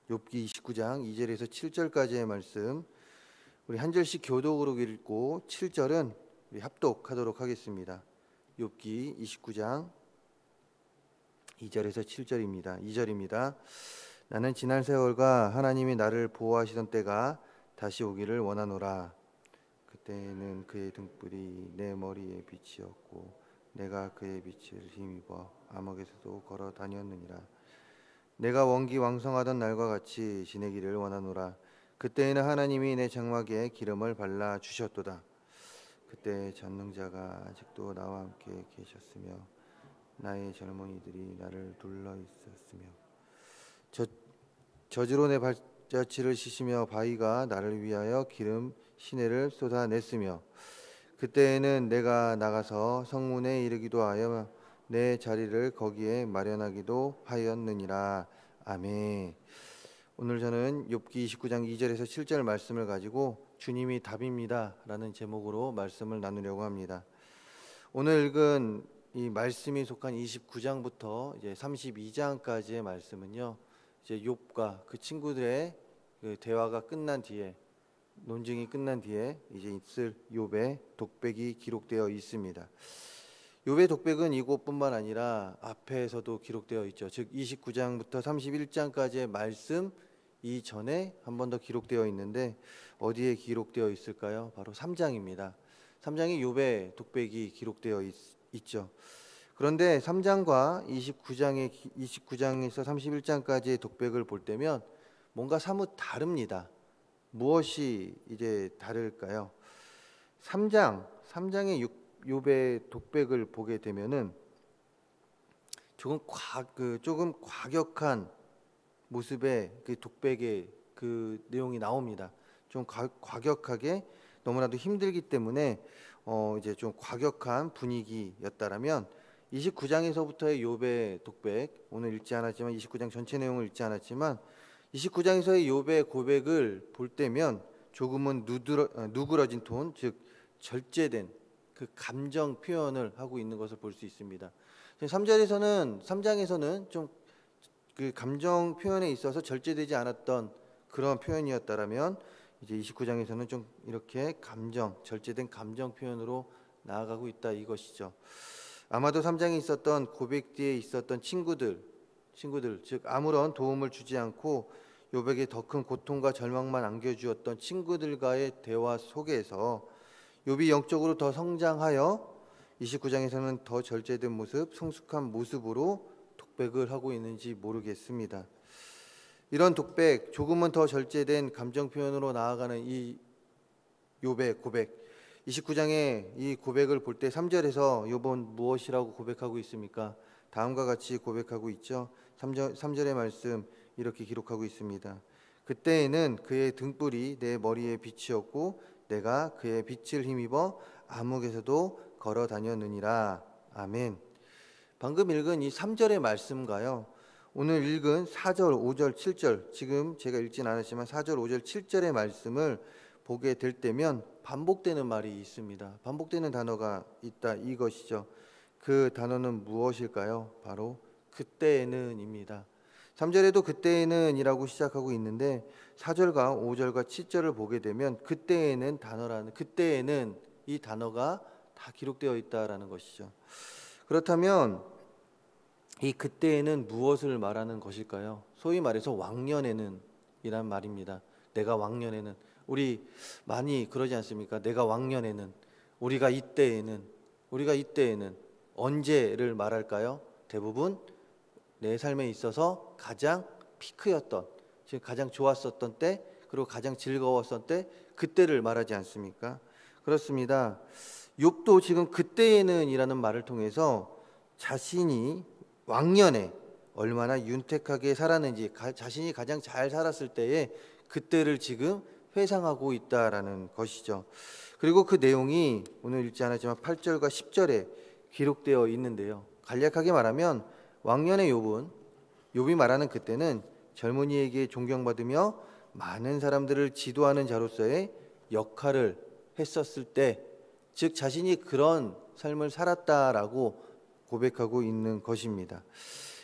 욥기 29장 2절에서 7절까지의 말씀 우리 한 절씩 교독으로 읽고 7절은 우리 합독하도록 하겠습니다. 욥기 29장 2절에서 7절입니다. 2절입니다. 나는 지난 세월과 하나님이 나를 보호하시던 때가 다시 오기를 원하노라. 그때는 그의 등불이 내 머리에 빛이었고 내가 그의 빛을 힘입어 암흑에서도 걸어 다녔느니라. 내가 원기왕성하던 날과 같이 지내기를 원하노라. 그때에는 하나님이 내 장막에 기름을 발라 주셨도다. 그때 전능자가 아직도 나와 함께 계셨으며 나의 젊은이들이 나를 둘러 있었으며 저주로 내 발자취를 씻으며 바위가 나를 위하여 기름 시내를 쏟아냈으며 그때에는 내가 나가서 성문에 이르기도 하여 내 자리를 거기에 마련하기도 하였느니라. 아멘. 오늘 저는 욥기 29장 2절에서 7절 말씀을 가지고 주님이 답입니다 라는 제목으로 말씀을 나누려고 합니다. 오늘 읽은 이 말씀이 속한 29장부터 이제 32장까지의 말씀은요, 이제 욥과 그 친구들의 그 대화가 끝난 뒤에, 논쟁이 끝난 뒤에 이제 있을 욥의 독백이 기록되어 있습니다. 욥의 독백은 이곳뿐만 아니라 앞에서도 기록되어 있죠. 즉 29장부터 31장까지의 말씀 이전에 한 번 더 기록되어 있는데 어디에 기록되어 있을까요? 바로 3장입니다. 3장이 욥의 독백이 기록되어 있죠. 그런데 3장과 29장에서 31장까지의 독백을 볼 때면 뭔가 사뭇 다릅니다. 무엇이 이제 다를까요? 3장의 욥의 독백을 보게 되면은 조금 과격한 모습의 그 독백의 그 내용이 나옵니다. 좀 과격하게 너무나도 힘들기 때문에 이제 좀 과격한 분위기였다라면 29장에서부터의 욥의 독백, 오늘 읽지 않았지만 29장 전체 내용을 읽지 않았지만 29장에서의 욥의 고백을 볼 때면 조금은 누그러진 톤, 즉 절제된 그 감정 표현을 하고 있는 것을 볼 수 있습니다. 3장에서는 좀 그 감정 표현에 있어서 절제되지 않았던 그런 표현이었다라면 이제 29장에서는 좀 이렇게 절제된 감정 표현으로 나아가고 있다 이것이죠. 아마도 3장에 있었던 고백 뒤에 있었던 친구들, 즉 아무런 도움을 주지 않고 욥에게 더 큰 고통과 절망만 안겨주었던 친구들과의 대화 속에서 욥이 영적으로 더 성장하여 29장에서는 더 절제된 모습, 성숙한 모습으로 독백을 하고 있는지 모르겠습니다. 이런 독백, 조금은 더 절제된 감정 표현으로 나아가는 이 욥의 고백, 29장의 이 고백을 볼 때 3절에서 욥은 무엇이라고 고백하고 있습니까? 다음과 같이 고백하고 있죠. 3절의 말씀 이렇게 기록하고 있습니다. 그때에는 그의 등불이 내 머리에 빛이었고 내가 그의 빛을 힘입어 암흑에서도 걸어 다녔느니라. 아멘. 방금 읽은 이 3절의 말씀과요, 오늘 읽은 4절, 5절, 7절, 지금 제가 읽진 않았지만 4절, 5절, 7절의 말씀을 보게 될 때면 반복되는 말이 있습니다. 반복되는 단어가 있다 이것이죠. 그 단어는 무엇일까요? 바로 그때에는입니다. 3절에도 그때에는 이라고 시작하고 있는데 4절과 5절과 7절을 보게 되면 그때에는 이 단어가 다 기록되어 있다라는 것이죠. 그렇다면 이 그때에는 무엇을 말하는 것일까요? 소위 말해서 왕년에는 이란 말입니다. 내가 왕년에는, 우리 많이 그러지 않습니까? 내가 왕년에는, 우리가 이때에는 언제를 말할까요? 대부분 내 삶에 있어서 가장 피크였던, 즉 가장 좋았었던 때, 그리고 가장 즐거웠던 때, 그때를 말하지 않습니까? 그렇습니다. 욥도 지금 그때에는 이라는 말을 통해서 자신이 왕년에 얼마나 윤택하게 살았는지, 자신이 가장 잘 살았을 때의 그때를 지금 회상하고 있다라는 것이죠. 그리고 그 내용이 오늘 읽지 않았지만 8절과 10절에 기록되어 있는데요. 간략하게 말하면 왕년의 욥이 말하는 그때는 젊은이에게 존경받으며 많은 사람들을 지도하는 자로서의 역할을 했었을 때, 즉 자신이 그런 삶을 살았다라고 고백하고 있는 것입니다.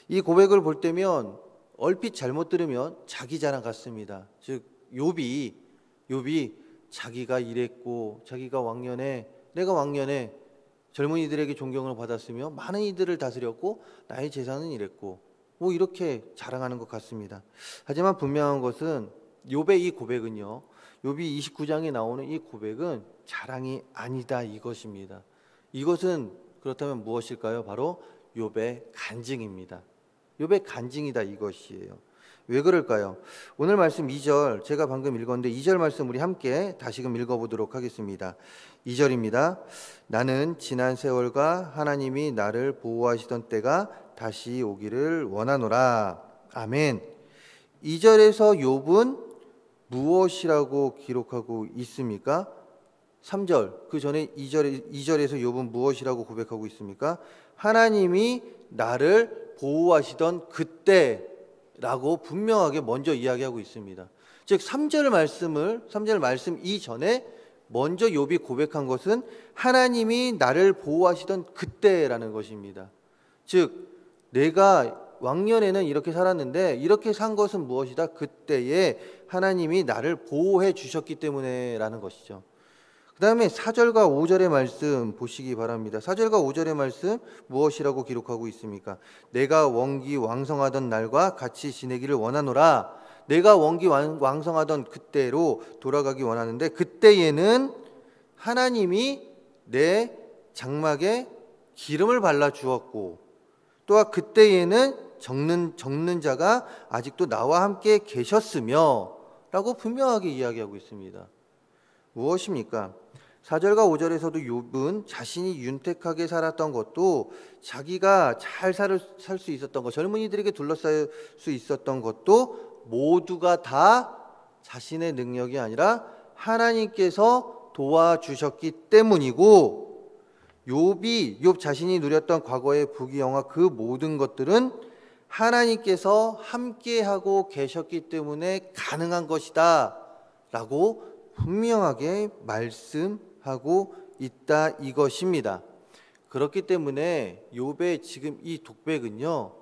이 고백을 볼 때면 얼핏 잘못 들으면 자기 자랑 같습니다. 즉 욥이 자기가 이랬고 자기가 왕년에 내가 왕년에 젊은이들에게 존경을 받았으며 많은 이들을 다스렸고 나의 재산은 이랬고 뭐 이렇게 자랑하는 것 같습니다. 하지만 분명한 것은 욥의 이 고백은요, 욥이 29장에 나오는 이 고백은 자랑이 아니다 이것입니다. 이것은 그렇다면 무엇일까요? 바로 욥의 간증입니다. 욥의 간증이다 이것이에요. 왜 그럴까요? 오늘 말씀 2절 제가 방금 읽었는데 2절 말씀 우리 함께 다시금 읽어보도록 하겠습니다. 2절입니다. 나는 지난 세월과 하나님이 나를 보호하시던 때가 다시 오기를 원하노라. 아멘. 2절에서 욥은 무엇이라고 기록하고 있습니까? 3절 그 전에 2절에서 욥은 무엇이라고 고백하고 있습니까? 하나님이 나를 보호하시던 그때라고 분명하게 먼저 이야기하고 있습니다. 즉 3절 말씀 이전에 먼저 욥이 고백한 것은 하나님이 나를 보호하시던 그때라는 것입니다. 즉 내가 왕년에는 이렇게 살았는데 이렇게 산 것은 무엇이다? 그때에 하나님이 나를 보호해 주셨기 때문에 라는 것이죠. 그 다음에 4절과 5절의 말씀 보시기 바랍니다. 4절과 5절의 말씀 무엇이라고 기록하고 있습니까? 내가 원기 왕성하던 날과 같이 지내기를 원하노라. 내가 원기 왕성하던 그때로 돌아가기 원하는데 그때에는 하나님이 내 장막에 기름을 발라 주었고 또한 그때에는 적는 자가 아직도 나와 함께 계셨으며 라고 분명하게 이야기하고 있습니다. 무엇입니까? 4절과 5절에서도 욥은 자신이 윤택하게 살았던 것도 자기가 잘 살 수 있었던 것, 젊은이들에게 둘러싸일 수 있었던 것도 모두가 다 자신의 능력이 아니라 하나님께서 도와주셨기 때문이고 욥 자신이 누렸던 과거의 부귀영화 그 모든 것들은 하나님께서 함께하고 계셨기 때문에 가능한 것이다 라고 분명하게 말씀하고 있다 이것입니다. 그렇기 때문에 욥의 지금 이 독백은요,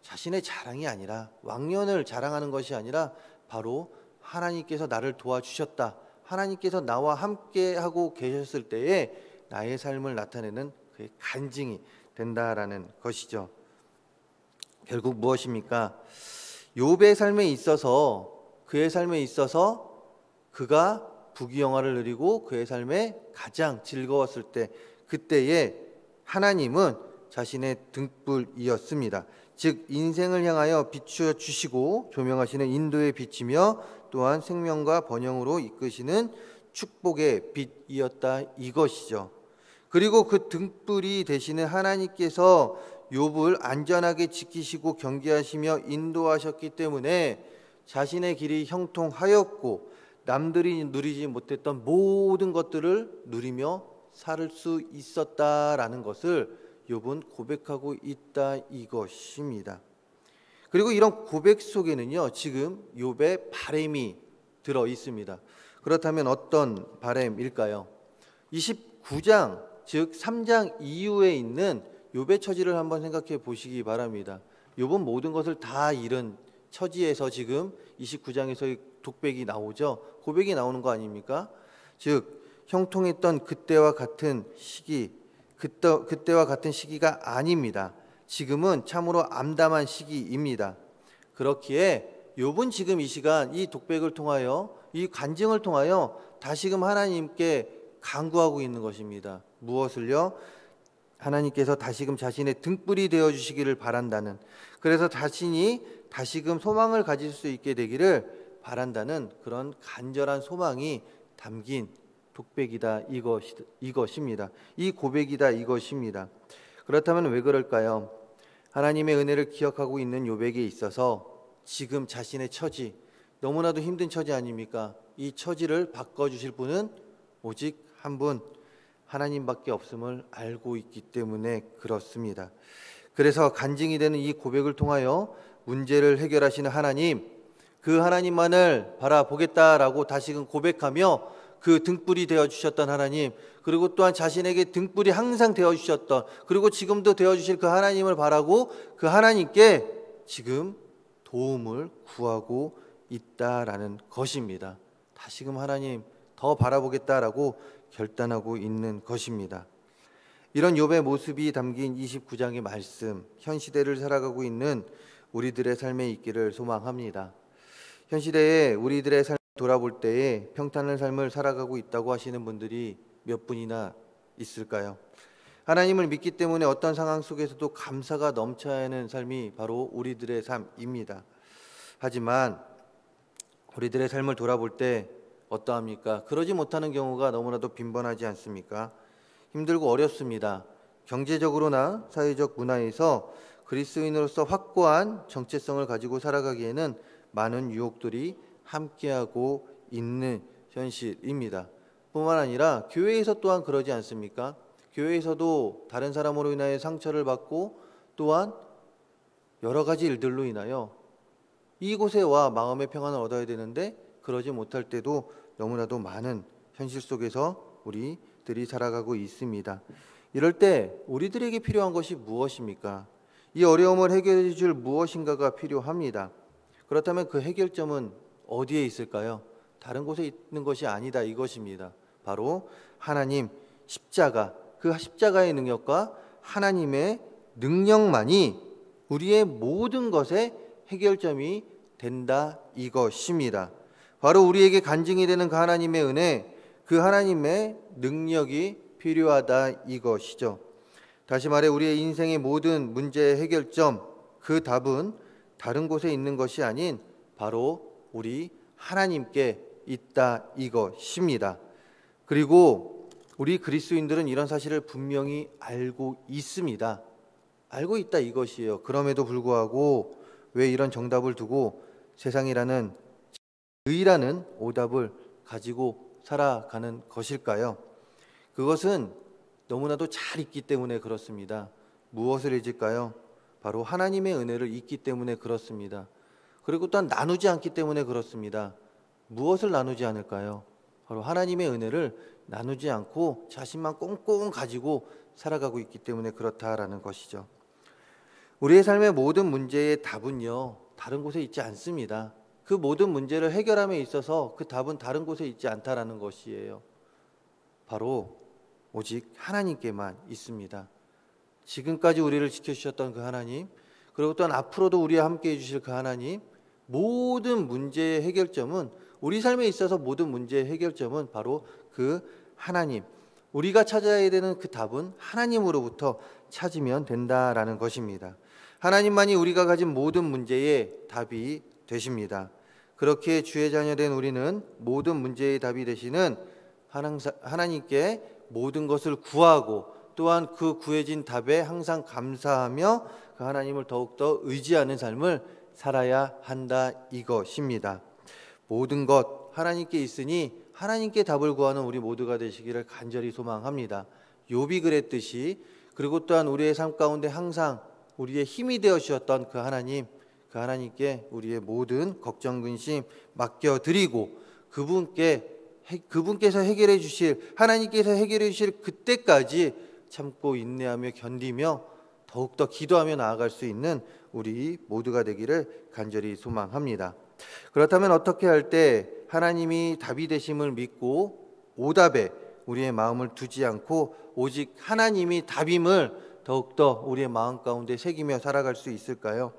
자신의 자랑이 아니라 왕년을 자랑하는 것이 아니라 바로 하나님께서 나를 도와주셨다, 하나님께서 나와 함께하고 계셨을 때에 나의 삶을 나타내는 그의 간증이 된다라는 것이죠. 결국 무엇입니까? 욥의 삶에 있어서 그의 삶에 있어서 그가 부귀영화를 누리고 그의 삶에 가장 즐거웠을 때 그때에 하나님은 자신의 등불이었습니다. 즉 인생을 향하여 비추어 주시고 조명하시는 인도의 빛이며 또한 생명과 번영으로 이끄시는 축복의 빛이었다 이것이죠. 그리고 그 등불이 되시는 하나님께서 욥을 안전하게 지키시고 경계하시며 인도하셨기 때문에 자신의 길이 형통하였고 남들이 누리지 못했던 모든 것들을 누리며 살 수 있었다라는 것을 욥은 고백하고 있다 이것입니다. 그리고 이런 고백 속에는요, 지금 욥의 바람이 들어 있습니다. 그렇다면 어떤 바람일까요? 29장 즉 3장 이후에 있는 욥의 처지를 한번 생각해 보시기 바랍니다. 욥은 모든 것을 다 잃은 처지에서 지금 29장에서의 독백이 나오죠. 고백이 나오는 거 아닙니까? 즉 형통했던 그때와 같은 시기, 그때와 같은 시기가 아닙니다. 지금은 참으로 암담한 시기입니다. 그렇기에 욥은 지금 이 시간 이 독백을 통하여 이 간증을 통하여 다시금 하나님께 간구하고 있는 것입니다. 무엇을요? 하나님께서 다시금 자신의 등불이 되어주시기를 바란다는, 그래서 자신이 다시금 소망을 가질 수 있게 되기를 바란다는 그런 간절한 소망이 담긴 독백이다 이것입니다. 이 고백이다 이것입니다. 그렇다면 왜 그럴까요? 하나님의 은혜를 기억하고 있는 욥에게 있어서 지금 자신의 처지, 너무나도 힘든 처지 아닙니까? 이 처지를 바꿔주실 분은 오직 한 분, 하나님밖에 없음을 알고 있기 때문에 그렇습니다. 그래서 간증이 되는 이 고백을 통하여 문제를 해결하시는 하나님, 그 하나님만을 바라보겠다라고 다시금 고백하며 그 등불이 되어주셨던 하나님, 그리고 또한 자신에게 등불이 항상 되어주셨던, 그리고 지금도 되어주실 그 하나님을 바라고 그 하나님께 지금 도움을 구하고 있다라는 것입니다. 다시금 하나님 더 바라보겠다라고 결단하고 있는 것입니다. 이런 욥의 모습이 담긴 29장의 말씀, 현 시대를 살아가고 있는 우리들의 삶에 있기를 소망합니다. 현 시대에 우리들의 삶을 돌아볼 때에 평탄한 삶을 살아가고 있다고 하시는 분들이 몇 분이나 있을까요? 하나님을 믿기 때문에 어떤 상황 속에서도 감사가 넘쳐야 하는 삶이 바로 우리들의 삶입니다. 하지만 우리들의 삶을 돌아볼 때 어떠합니까? 그러지 못하는 경우가 너무나도 빈번하지 않습니까? 힘들고 어렵습니다. 경제적으로나 사회적 문화에서 그리스도인으로서 확고한 정체성을 가지고 살아가기에는 많은 유혹들이 함께하고 있는 현실입니다. 뿐만 아니라 교회에서 또한 그러지 않습니까? 교회에서도 다른 사람으로 인하여 상처를 받고 또한 여러 가지 일들로 인하여 이곳에 와 마음의 평안을 얻어야 되는데 그러지 못할 때도 너무나도 많은 현실 속에서 우리들이 살아가고 있습니다. 이럴 때 우리들에게 필요한 것이 무엇입니까? 이 어려움을 해결해 줄 무엇인가가 필요합니다. 그렇다면 그 해결점은 어디에 있을까요? 다른 곳에 있는 것이 아니다 이것입니다. 바로 하나님 십자가, 그 십자가의 능력과 하나님의 능력만이 우리의 모든 것의 해결점이 된다 이것입니다. 바로 우리에게 간증이 되는 그 하나님의 은혜, 그 하나님의 능력이 필요하다 이것이죠. 다시 말해 우리의 인생의 모든 문제의 해결점, 그 답은 다른 곳에 있는 것이 아닌 바로 우리 하나님께 있다 이것입니다. 그리고 우리 그리스도인들은 이런 사실을 분명히 알고 있습니다. 알고 있다 이것이에요. 그럼에도 불구하고 왜 이런 정답을 두고 세상이라는 의라는 오답을 가지고 살아가는 것일까요? 그것은 너무나도 잘 잊기 때문에 그렇습니다. 무엇을 잊을까요? 바로 하나님의 은혜를 잊기 때문에 그렇습니다. 그리고 또한 나누지 않기 때문에 그렇습니다. 무엇을 나누지 않을까요? 바로 하나님의 은혜를 나누지 않고 자신만 꽁꽁 가지고 살아가고 있기 때문에 그렇다라는 것이죠. 우리의 삶의 모든 문제의 답은요, 다른 곳에 있지 않습니다. 그 모든 문제를 해결함에 있어서 그 답은 다른 곳에 있지 않다라는 것이에요. 바로 오직 하나님께만 있습니다. 지금까지 우리를 지켜주셨던 그 하나님, 그리고 또한 앞으로도 우리와 함께 해주실 그 하나님, 모든 문제의 해결점은, 우리 삶에 있어서 모든 문제의 해결점은 바로 그 하나님, 우리가 찾아야 되는 그 답은 하나님으로부터 찾으면 된다라는 것입니다. 하나님만이 우리가 가진 모든 문제의 답이 되십니다. 그렇게 주의 자녀된 우리는 모든 문제의 답이 되시는 하나님께 모든 것을 구하고 또한 그 구해진 답에 항상 감사하며 그 하나님을 더욱더 의지하는 삶을 살아야 한다 이것입니다. 모든 것 하나님께 있으니 하나님께 답을 구하는 우리 모두가 되시기를 간절히 소망합니다. 욥이 그랬듯이, 그리고 또한 우리의 삶 가운데 항상 우리의 힘이 되어 주셨던 그 하나님, 그 하나님께 우리의 모든 걱정 근심 맡겨드리고 그분께서 해결해 주실, 하나님께서 해결해 주실 그때까지 참고 인내하며 견디며 더욱더 기도하며 나아갈 수 있는 우리 모두가 되기를 간절히 소망합니다. 그렇다면 어떻게 할 때 하나님이 답이 되심을 믿고 오답에 우리의 마음을 두지 않고 오직 하나님이 답임을 더욱더 우리의 마음 가운데 새기며 살아갈 수 있을까요?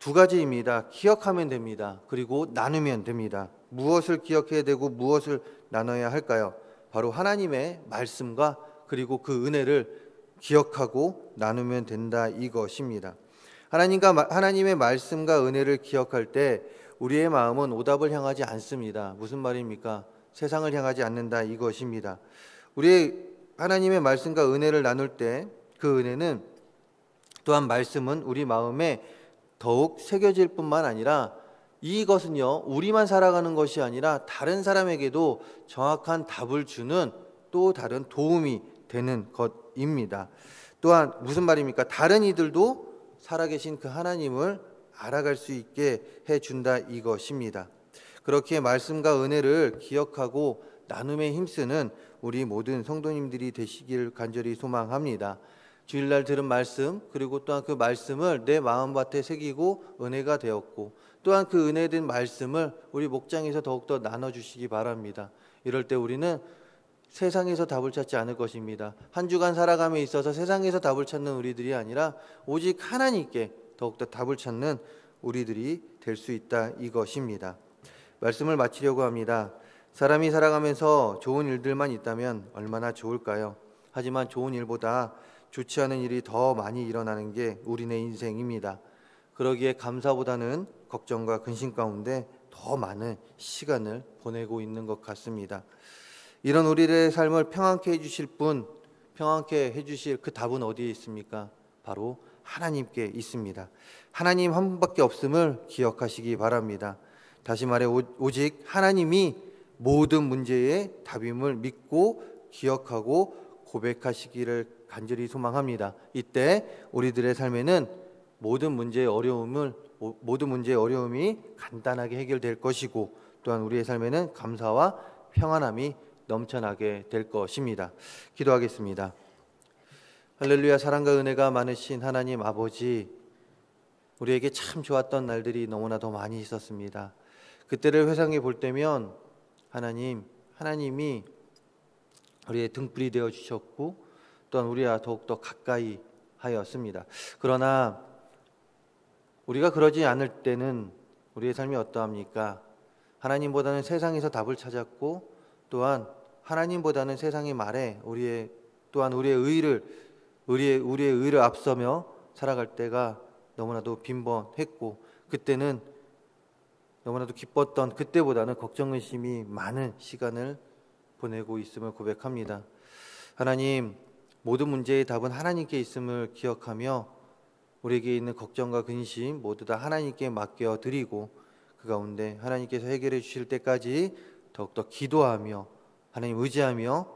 두 가지입니다. 기억하면 됩니다. 그리고 나누면 됩니다. 무엇을 기억해야 되고 무엇을 나눠야 할까요? 바로 하나님의 말씀과 그리고 그 은혜를 기억하고 나누면 된다 이것입니다. 하나님의 말씀과 은혜를 기억할 때 우리의 마음은 오답을 향하지 않습니다. 무슨 말입니까? 세상을 향하지 않는다 이것입니다. 우리의 하나님의 말씀과 은혜를 나눌 때 그 은혜는 또한 말씀은 우리 마음에 더욱 새겨질 뿐만 아니라 이것은요, 우리만 살아가는 것이 아니라 다른 사람에게도 정확한 답을 주는 또 다른 도움이 되는 것입니다. 또한 무슨 말입니까? 다른 이들도 살아계신 그 하나님을 알아갈 수 있게 해준다 이것입니다. 그렇게 말씀과 은혜를 기억하고 나눔에 힘쓰는 우리 모든 성도님들이 되시길 간절히 소망합니다. 주일날 들은 말씀, 그리고 또한 그 말씀을 내 마음밭에 새기고 은혜가 되었고, 또한 그 은혜된 말씀을 우리 목장에서 더욱더 나눠주시기 바랍니다. 이럴 때 우리는 세상에서 답을 찾지 않을 것입니다. 한 주간 살아감에 있어서 세상에서 답을 찾는 우리들이 아니라 오직 하나님께 더욱더 답을 찾는 우리들이 될 수 있다, 이것입니다. 말씀을 마치려고 합니다. 사람이 살아가면서 좋은 일들만 있다면 얼마나 좋을까요? 하지만 좋은 일보다 좋지 않은 일이 더 많이 일어나는 게 우리네 인생입니다. 그러기에 감사보다는 걱정과 근심 가운데 더 많은 시간을 보내고 있는 것 같습니다. 이런 우리의 삶을 평안케 해주실 분, 평안케 해주실 그 답은 어디에 있습니까? 바로 하나님께 있습니다. 하나님 한 분밖에 없음을 기억하시기 바랍니다. 다시 말해 오직 하나님이 모든 문제의 답임을 믿고 기억하고 고백하시기를 간절히 소망합니다. 이때 우리들의 삶에는 모든 문제의 어려움이 간단하게 해결될 것이고, 또한 우리의 삶에는 감사와 평안함이 넘쳐나게 될 것입니다. 기도하겠습니다. 할렐루야. 사랑과 은혜가 많으신 하나님 아버지, 우리에게 참 좋았던 날들이 너무나도 많이 있었습니다. 그때를 회상해 볼 때면 하나님이 우리의 등불이 되어 주셨고, 또한 우리와 더욱더 가까이 하였습니다. 그러나 우리가 그러지 않을 때는 우리의 삶이 어떠합니까? 하나님보다는 세상에서 답을 찾았고, 또한 하나님보다는 세상의 말에 우리의 의를 앞서며 살아갈 때가 너무나도 빈번했고, 그때는 너무나도 기뻤던 그때보다는 걱정 의심이 많은 시간을 보내고 있음을 고백합니다. 하나님, 모든 문제의 답은 하나님께 있음을 기억하며 우리에게 있는 걱정과 근심 모두 다 하나님께 맡겨 드리고, 그 가운데 하나님께서 해결해 주실 때까지 더욱더 기도하며 하나님 의지하며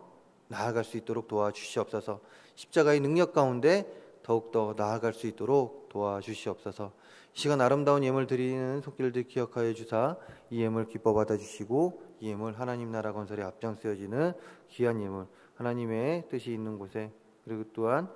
나아갈 수 있도록 도와주시옵소서. 십자가의 능력 가운데 더욱더 나아갈 수 있도록 도와주시옵소서. 이 시간 아름다운 예물 드리는 손길들 기억하여 주사 이 예물 기뻐 받아주시고, 이 예물 하나님 나라 건설에 앞장서어지는 귀한 예물, 하나님의 뜻이 있는 곳에, 그리고 또한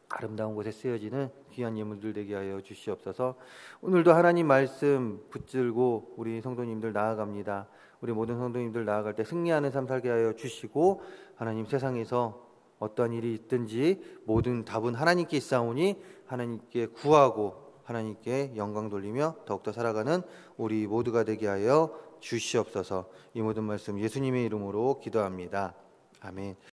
아름다운 곳에 쓰여지는 귀한 예물들 되게 하여 주시옵소서. 오늘도 하나님 말씀 붙들고 우리 성도님들 나아갑니다. 우리 모든 성도님들 나아갈 때 승리하는 삶 살게 하여 주시고, 하나님 세상에서 어떠한 일이 있든지 모든 답은 하나님께 있사오니 하나님께 구하고 하나님께 영광 돌리며 더욱더 살아가는 우리 모두가 되게 하여 주시옵소서. 이 모든 말씀 예수님의 이름으로 기도합니다. 아멘.